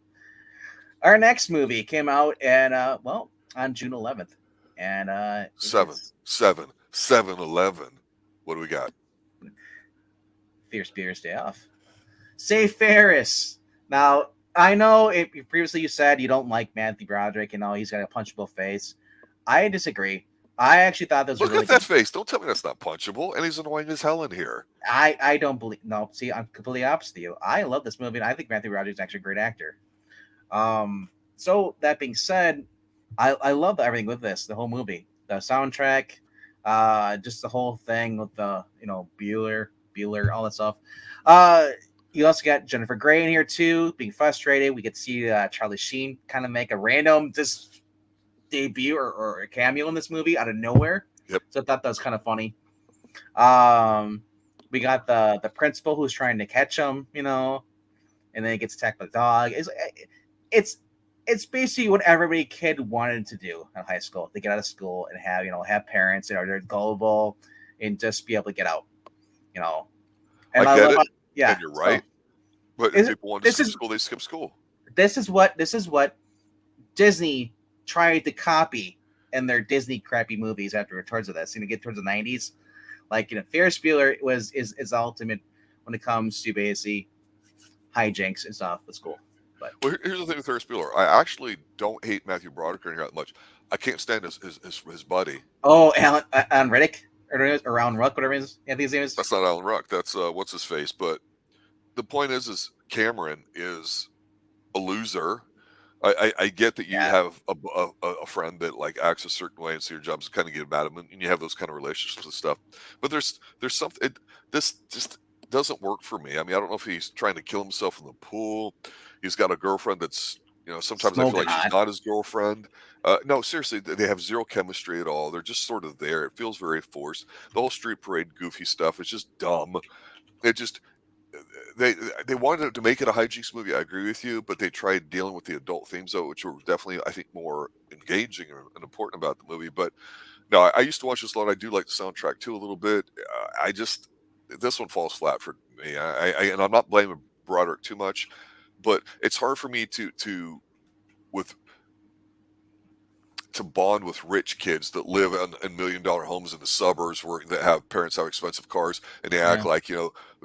Our next movie came out on June 11th. And 7/11. What do we got? Fierce Beers Day Off. Say Ferris. Now, I know previously you said you don't like Matthew Broderick and he's got a punchable face. I disagree. I actually thought this was Look really at that good. face. Don't tell me that's not punchable. And he's annoying as hell in here. I don't believe. No, see, I'm completely opposite of you. I love this movie, and I think Matthew Broderick is actually a great actor. So that being said, I love everything with this, the whole movie, the soundtrack, just the whole thing with the Bueller. Bueller, all that stuff. Uh, you also got Jennifer Grey in here too, being frustrated. We get to see Charlie Sheen kind of make a random just debut or a cameo in this movie out of nowhere. Yep. So I thought that was kind of funny. Um, we got the principal who's trying to catch him, and then he gets attacked by the dog. It's it's basically what every kid wanted to do in high school. To get out of school and have parents they're gullible and just be able to get out. I And I get love it, yeah. and you're So right. But if is, people want to this skip is school, they skip school. this is what Disney tried to copy in their Disney crappy movies after towards of this. Get towards the 90s. Like Ferris Bueller is ultimate when it comes to basically hijinks and stuff with school. But Well, here's the thing with Ferris Bueller. I actually don't hate Matthew Broderick in here that much. I can't stand his buddy. Alan Riddick or Alan Ruck, whatever his name is. That's not Alan Ruck. That's what's his face. But the point is Cameron is a loser. I get that you Yeah, have a friend that like acts a certain way, and so your job is kind of get mad at him, and you have those kind of relationships and stuff. But there's something. This just doesn't work for me. I mean, I don't know if he's trying to kill himself in the pool. He's got a girlfriend that's sometimes I feel smoking like she's hot. not his girlfriend. No, seriously, they have zero chemistry at all. They're just sort of there. It feels very forced. The whole street parade goofy stuff is just dumb. It just they they wanted to make it a hijinks movie. I agree with you, but they tried dealing with the adult themes of it, which were definitely, I think, more engaging and important about the movie. But no, I used to watch this a lot. I do like the soundtrack too a little bit. I just this one falls flat for me. And I'm not blaming Broderick too much, but it's hard for me with to bond with rich kids that live in $1 million homes in the suburbs that have parents have expensive cars and they act Yeah, like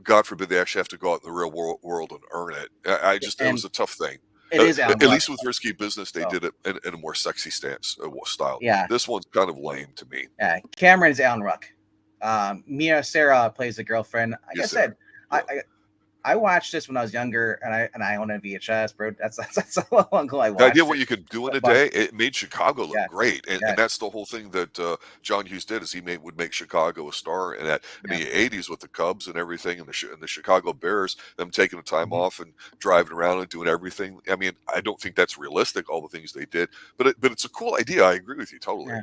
God forbid they actually have to go out in the real world and earn it. I just it and was a tough thing. it is Alan At Ruck. least with Risky Business, they So did it in a more sexy style. yeah, This one's kind of lame to me. yeah. Cameron's Alan Ruck. Mia Sarah plays the girlfriend. Like I Yes, sir. said, I, Yeah. I watched this when I was younger, and I own a VHS, bro. That's how long ago I The idea of watched what it. you could do in a But day, it made Chicago look yeah, great, and yeah, that's the whole thing that John Hughes did is he would make Chicago a star, and that in yeah. the '80s with the Cubs and everything, and the Chicago Bears, them taking the time Mhm. off and driving around and doing everything. I mean, I don't think that's realistic, all the things they did, but it's a cool idea. I agree with you totally. Yeah.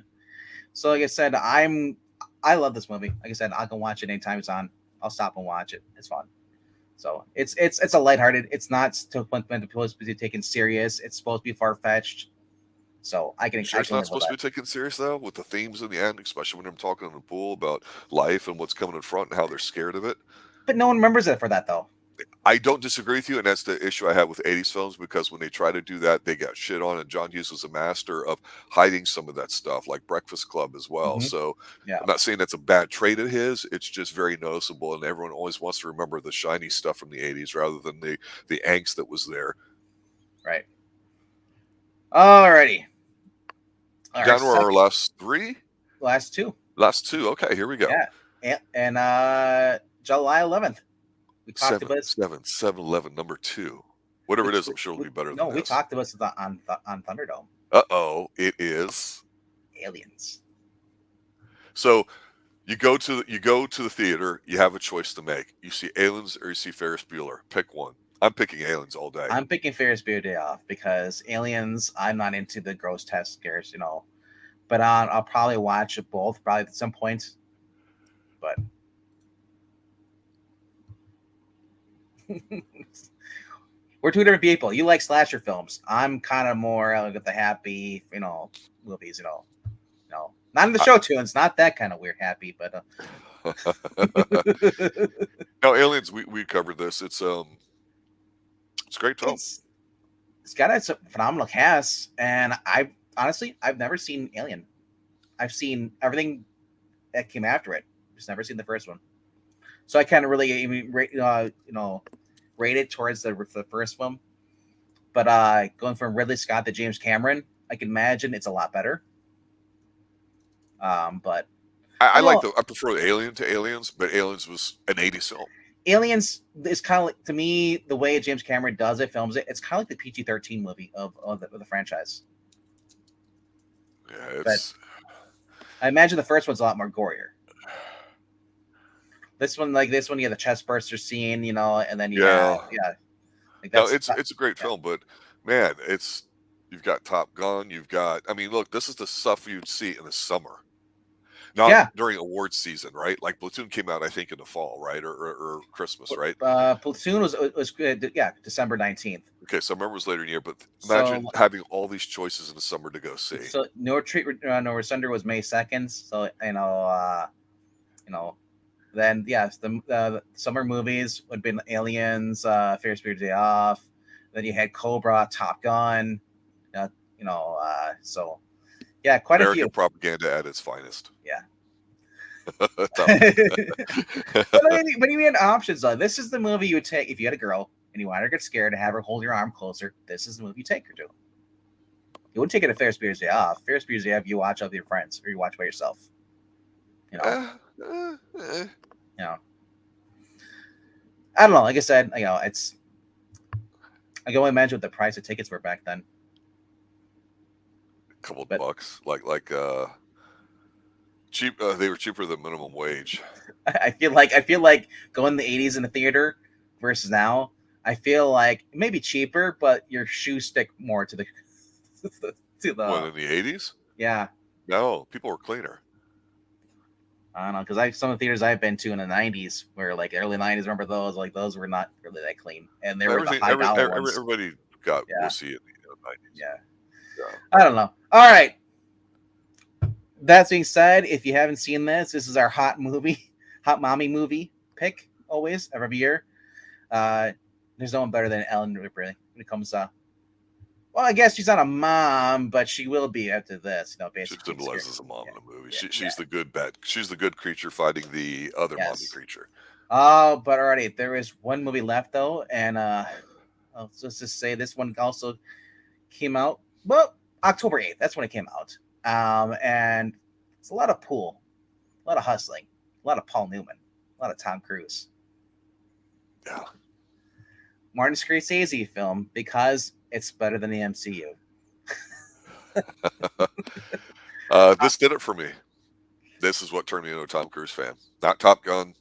So like I said, I love this movie. Like I said, I can watch it anytime it's on. I'll stop and watch it. It's fun. So it's a lighthearted. It's not meant to be taken serious. It's supposed to be far fetched. So You sure I it's can not live with supposed to that. be taken serious though, with the themes in the end, especially when they're talking in the pool about life and what's coming in front and how they're scared of it? But no one remembers it for that though. I don't disagree with you, and that's the issue I have with '80s films because when they try to do that, they got shit on. And John Hughes was a master of hiding some of that stuff, like Breakfast Club as well. Hmm. So Yeah. I'm not saying that's a bad trait of his. It's just very noticeable, and everyone always wants to remember the shiny stuff from the '80s rather than the angst that was there. Right. Alrighty. Our Down to our second last two. two. Okay, here we go. Yeah. And July 11th. We talked about this. 7-Eleven number two. Whatever it is, I'm sure it'll be better no, than we this. talked about this on Thunderdome. It is. Aliens. So you go to the theater. You have a choice to make. You see Aliens or you see Ferris Bueller. Pick one. I'm picking Aliens all day. I'm picking Ferris Bueller Day Off because Aliens. I'm not into the gross test scares, But I'll probably watch both probably at some point. But we're two different people. You like slasher films. I'm kind of more like the happy, movies. Not in the show tunes. Not that kind of weird happy, but No, Aliens. We covered this. It's a great film. it's got a phenomenal cast, and I've never seen Alien. I've seen everything that came after it. Just never seen the first one. So I kind of really even rate it towards the first one. But going from Ridley Scott to James Cameron, I can imagine it's a lot better. But I prefer Alien to Aliens, but Aliens was an '80s film. Aliens is kind of like, to me, the way James Cameron does it, films it. It's kind of like the PG-13 movie of the franchise. Yeah, but I imagine the first one's a lot more gorier. This one, you have the chest burster scene, and then you have, Yeah. yeah, like No, that's it's a great yeah, film, but man, it's you've got Top Gun, you've got I mean, look, this is the stuff you'd see in the summer, not yeah. during awards season, right? Like Platoon came out, I think, in the fall, right, or Christmas, right? Platoon was good, yeah, December 19th. Okay, so I remember it was later in the year, but So imagine having all these choices in the summer to go see. so No Surrender was May 2nd. So you know, then yes, the summer movies would have been Aliens, Ferris Bueller's Day Off. Then you had Cobra, Top Gun. Uh, so yeah, quite a few. American propaganda at its finest. Yeah. Top But you had options though. This is the movie you would take if you had a girl and you wanted her to get scared and have her hold your arm closer. This is the movie you take her to. You wouldn't take it to Ferris Bueller's Day Off. Ferris Bueller's Day Off, you watch with your friends or you watch by yourself. You know, eh, eh, eh. you know. I don't know. Like I said, it's. I can only imagine what the price of tickets were back then. Couple of But bucks, cheap. They were cheaper than minimum wage. I feel like going in the '80s in the theater versus now. I feel like it may be cheaper, but your shoes stick more to the to What the in the 80s? yeah. No, people were cleaner. I don't know because some of the theaters I've been to in the '90s, where like early '90s, remember those? Like those were not really that clean, and they were the Everything, high dollar ones. everybody got Yeah, wussy in the 90s. yeah. Yeah. I don't know. All right. That being said, if you haven't seen this is our hot mommy movie pick always every year. Uh, there's no one better than Ellen Ripley when it comes to. Well, I guess she's not a mom, but she will be after this. She Basically. symbolizes a mom Yeah, in the movie. yeah, yeah. She's the good bat. She's the good creature fighting the other mommy Yes. creature. Oh, but alrighty, there is one movie left though, and let's just say this one also came out. Well, October 8th. That's when it came out. And it's a lot of pool, a lot of hustling, a lot of Paul Newman, a lot of Tom Cruise. Yeah. Martin Scorsese film because it's better than the MCU. This did it for me. This is what turned me into a Tom Cruise fan. Not Top Gun,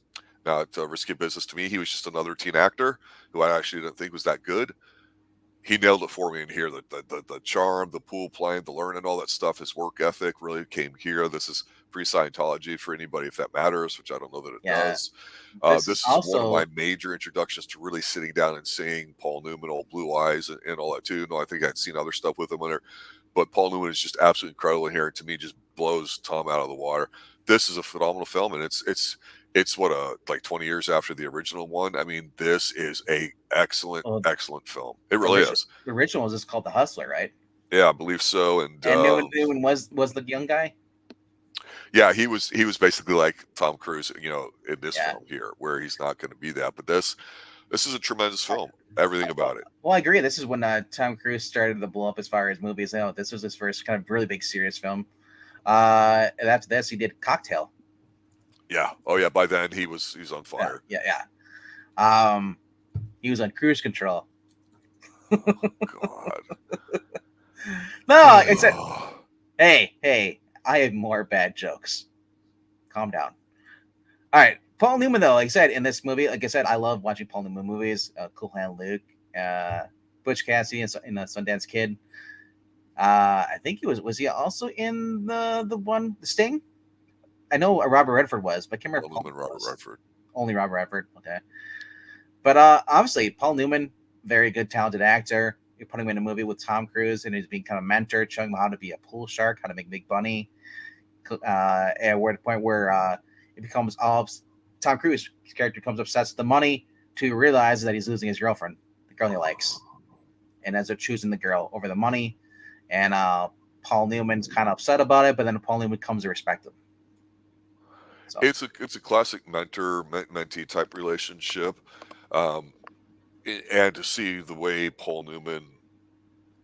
not Risky Business. To me, he was just another teen actor who I actually didn't think was that good. He nailed it for me in here. The charm, the pool playing, the learning, all that stuff. His work ethic really came here. This is free Scientology for anybody if that matters, which I don't know that it Yeah, does. this is This is one of also my major introductions to really sitting down and seeing Paul Newman, all blue eyes, and all that too. No, I think I'd seen other stuff with him in there, but Paul Newman is just absolutely incredible in here. And to me, just blows Tom out of the water. This is a phenomenal film, and it's what like 20 years after the original one. I mean, this is a well, excellent film. It the really original, is. the original was just called The Hustler, right? Yeah, I believe so. And And Newman was the young guy. yeah, he was basically like Tom Cruise, in this Yeah. film here, where he's not going to be that. But this is a tremendous film. Everything about it. Well, I agree. This is when Tom Cruise started to blow up as far as movies. This was his first kind of really big serious film. And after this, he did Cocktail. Yeah. Oh yeah. By then he's on Yeah, fire. yeah. He was on Cruise Control. God. No, it's a hey. I have more bad jokes. Calm down. All right, Paul Newman though, like I said in this movie, like I said, I love watching Paul Newman movies. Cool Hand Luke, Butch Cassidy, and Sundance Kid. I think he was he also in the Sting? I know Robert Redford was, but I can't remember. Paul Newman, Robert Redford. Only Robert Redford. Okay, but obviously Paul Newman, very good, talented actor. You're putting him in a movie with Tom Cruise, and he's being kind of mentored, showing him how to be a pool shark, how to make big money. And we're at the point where it becomes all Tom Cruise character becomes obsessed with the money to realize that he's losing his girlfriend, the girl he likes, and as they're choosing the girl over the money, and Paul Newman's kind of upset about it, but then Paul Newman comes to respect him. So It's a classic mentee type relationship, and to see the way Paul Newman,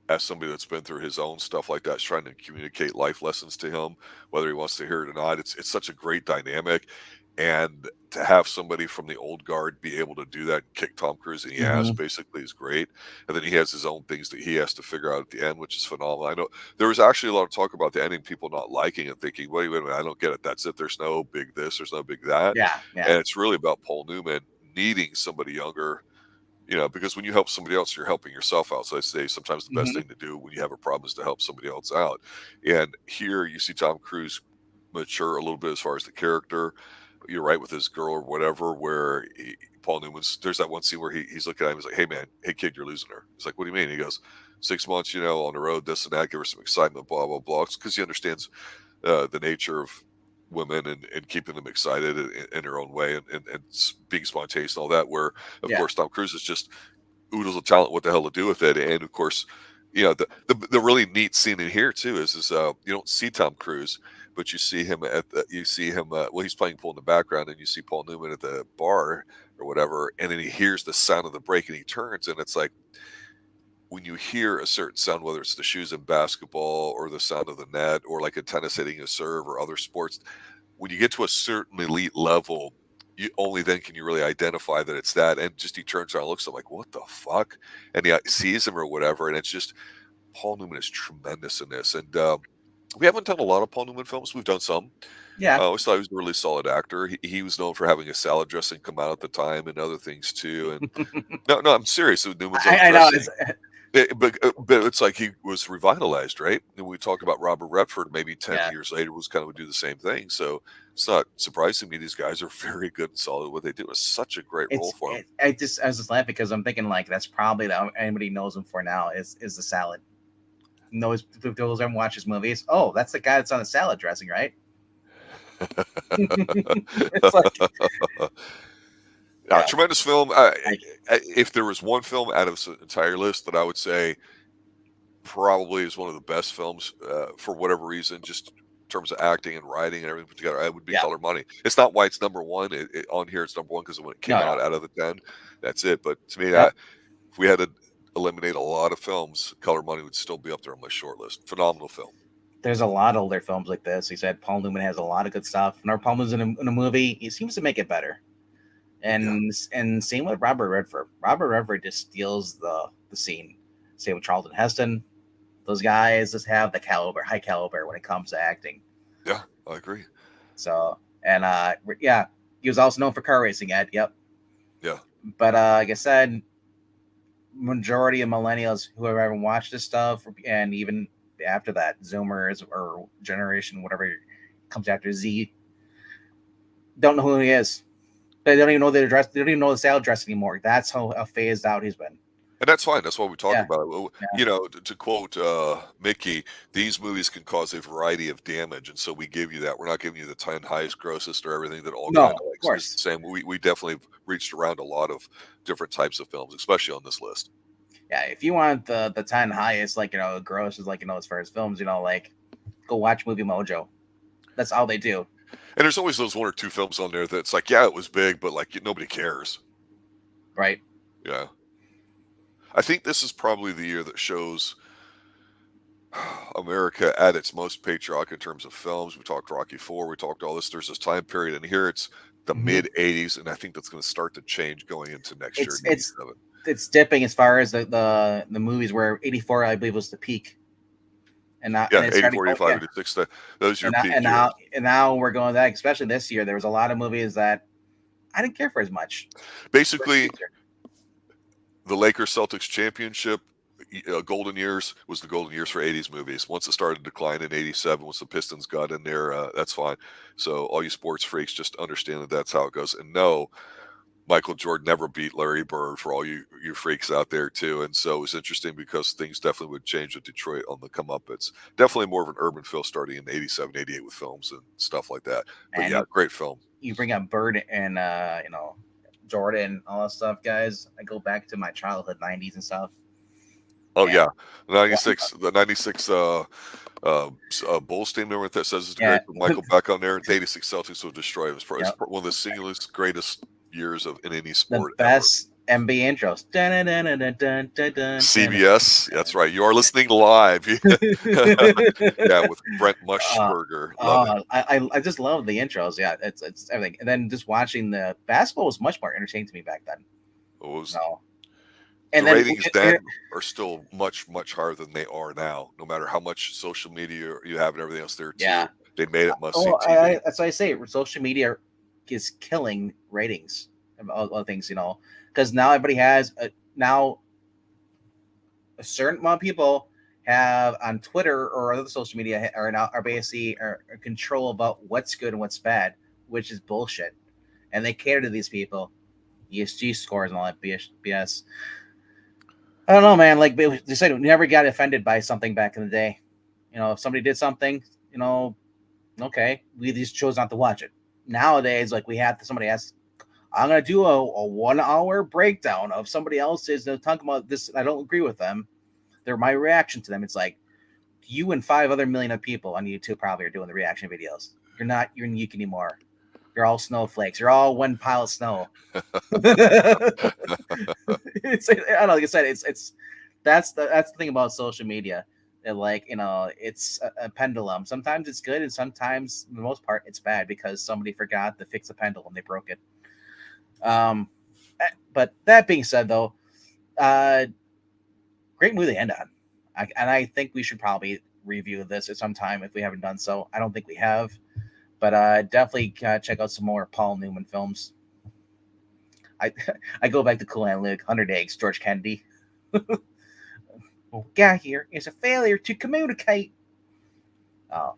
as somebody that's been through his own stuff like that, is trying to communicate life lessons to him, whether he wants to hear it or not. It's such a great dynamic. and to have somebody from the old guard be able to do that and kick Tom Cruise in the ass Hmm. basically is great. And then he has his own things that he has to figure out at the end, which is phenomenal. I know there was actually a lot of talk about the ending, people not liking it, thinking, wait a minute, I don't get it. That's it. There's no big this, there's no big that. Yeah, yeah. And it's really about Paul Newman needing somebody younger, because when you help somebody else, you're helping yourself out. So I say sometimes the best Hmm. thing to do when you have a problem is to help somebody else out. And here you see Tom Cruise mature a little bit as far as the character. You're right with his girl or whatever, where Paul Newman's, there's that one scene where he's looking at him, he's like, hey man, hey kid, you're losing her. He's like, what do you mean? He goes, 6 months, on the road, this and that, give her some excitement, blah, blah, blah. Because he understands the nature of women and keeping them excited in their own way and being spontaneous and all that. Where, of Yeah, course, Tom Cruise is just oodles of talent, what the hell to do with it. And of course, the really neat scene in here too is you don't see Tom Cruise, but you see him well, he's playing pool in the background, and you see Paul Newman at the bar or whatever, and then he hears the sound of the break and he turns, and it's like when you hear a certain sound, whether it's the shoes in basketball or the sound of the net or like a tennis hitting a serve or other sports, when you get to a certain elite level, you only then can you really identify that it's that. And just he turns around and looks, I'm like, what the fuck? And he sees him or whatever. And it's just Paul Newman is tremendous in this. And we haven't done a lot of Paul Newman films. We've done some. yeah. I always thought he was a really solid actor. He was known for having a salad dressing come out at the time and other things too. And no, I'm serious. With Newman's own I know. dressing. But it's like he was revitalized, right? And we talk about Robert Redford, maybe 10 Yeah. years later was kind of would do the same thing. So it's not surprising to me these guys are very good and solid at what they do. It's such a great role for them. I was just laughing because I'm thinking like that's probably the anybody knows him for now is the salad. Knows those ever watch his movies. Oh, that's the guy that's on the salad dressing, right? It's like, yeah, Tremendous film. I, If there was one film out of this entire list that I would say probably is one of the best films for whatever reason, just in terms of acting and writing and everything put together, it would be yeah. Color Money. It's not why it's number one. On here, it's number one because when it came No, no. out of the 10, that's it. But to me, Yep. if we had to eliminate a lot of films, Color Money would still be up there on my short list. Phenomenal film. There's a lot of older films like this. He said Paul Newman has a lot of good stuff. Whenever Paul Newman's in a movie, he seems to make it better. Yeah. And same with Robert Redford. Robert Redford just steals the scene. Same with Charlton Heston. Those guys just have the high caliber when it comes to acting. Yeah, I agree. So and yeah, he was also known for car racing. Ed, yep. Yeah. But like I said, majority of millennials who have ever watched this stuff, and even after that, Zoomers or generation whatever comes after Z, don't know who he is. They don't even know the address. They don't even know the salad dress anymore. That's how phased out he's been. And that's fine. That's why we talk Yeah, about it. Well, yeah. to quote Mickey, these movies can cause a variety of damage, and so we give you that. We're not giving you the 10 highest, grossest, or everything that all No, kind of of likes. It's course. the same. We definitely have reached around a lot of different types of films, especially on this list. Yeah, if you want the 10 highest, like gross is like as far as films, like go watch Movie Mojo. That's all they do. And there's always those one or two films on there that's like, yeah, it was big, but like nobody cares. Right. Yeah. I think this is probably the year that shows America at its most patriotic in terms of films. We talked Rocky IV, we talked all this. There's this time period, and here it's the Mm-hmm. mid '80s, and I think that's going to start to change going into next year in '87. It's dipping as far as the movies where 84 I believe was the peak, and now Yeah, and it's starting. 84, 85, 86. Those are your peak And years. now we're going back. Especially this year, there was a lot of movies that I didn't care for as much. Basically, the Lakers Celtics championship golden years was the golden years for '80s movies. Once it started to decline in '87, once the Pistons got in there, that's fine. So all you sports freaks just understand that that's how it goes. And no, Michael Jordan never beat Larry Bird for all you freaks out there too. And so it was interesting because things definitely would change with Detroit on the come up. It's definitely more of an urban feel starting in '87, '88 with films and stuff like that. But And yeah, great film. you bring up Bird and Jordan, all that stuff, guys. I go back to my childhood '90s and stuff. Oh And yeah, the '96 Bulls team. Remember that says it's yeah, great. With Michael back on there. The '86 Celtics will destroy. It was probably Yep. one of the singlest greatest years of in any the sport ever. best MB intros. Dun, dun, dun, dun, dun, dun, dun, dun, CBS. That's right. You are listening live. Yeah, with Brent uh, Mushberger. Love it. I just love the intros. Yeah, it's everything. And then just watching the basketball was much more entertaining to me back then. It was, No, the and then ratings then are still much, much higher than they are now, no matter how much social media you have and everything else there yeah. too. They made it must see Oh, TV. that's why I say social media is killing ratings and all things. Because now everybody has now a certain amount of people have on Twitter or other social media are basically are control about what's good and what's bad, which is bullshit. And they cater to these people, ESG scores and all that BS. I don't know, man. Like they said, we never got offended by something back in the day. If somebody did something, okay, we just chose not to watch it. Nowadays, like somebody asks, I'm gonna do a 1 hour breakdown of somebody else's talking about this. I don't agree with them. They're my reaction to them. It's like you and 5 other million of people on YouTube probably are doing the reaction videos. You're not unique anymore. You're all snowflakes. You're all one pile of snow. It's I don't know, like I said, it's that's the thing about social media. And like it's a pendulum. Sometimes it's good, and sometimes, for the most part, it's bad because somebody forgot to fix the pendulum. They broke it. Um, but that being said, though, uh, great movie to end on. And I think we should probably review this at some time if we haven't done so. I don't think we have, but definitely check out some more Paul Newman films. I I go back to Cool and Luke, 100 Eggs, George Kennedy. Guy here is a failure to communicate. Oh,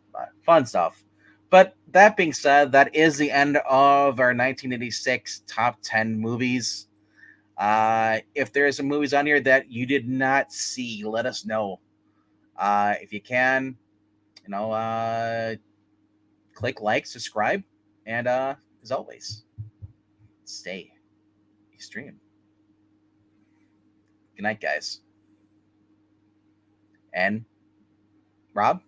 fun stuff. But that being said, that is the end of our 1986 top 10 movies. If there's some movies on here that you did not see, let us know. If you can, you know, uh, click like, subscribe, and as always, stay extreme. Good night, guys. And Rob,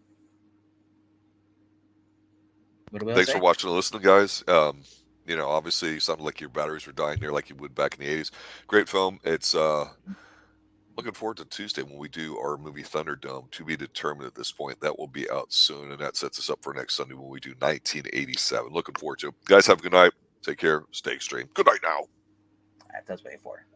what do we all Thanks for say? watching and listening, guys. Obviously, you sounded like your batteries were dying there, like you would back in the '80s. Great film. It's looking forward to Tuesday when we do our movie Thunderdome. To be determined at this point. That will be out soon, and that sets us up for next Sunday when we do 1987. Looking forward to it. Guys, have a good night. Take care. Stay extreme. Good night now. That's way for.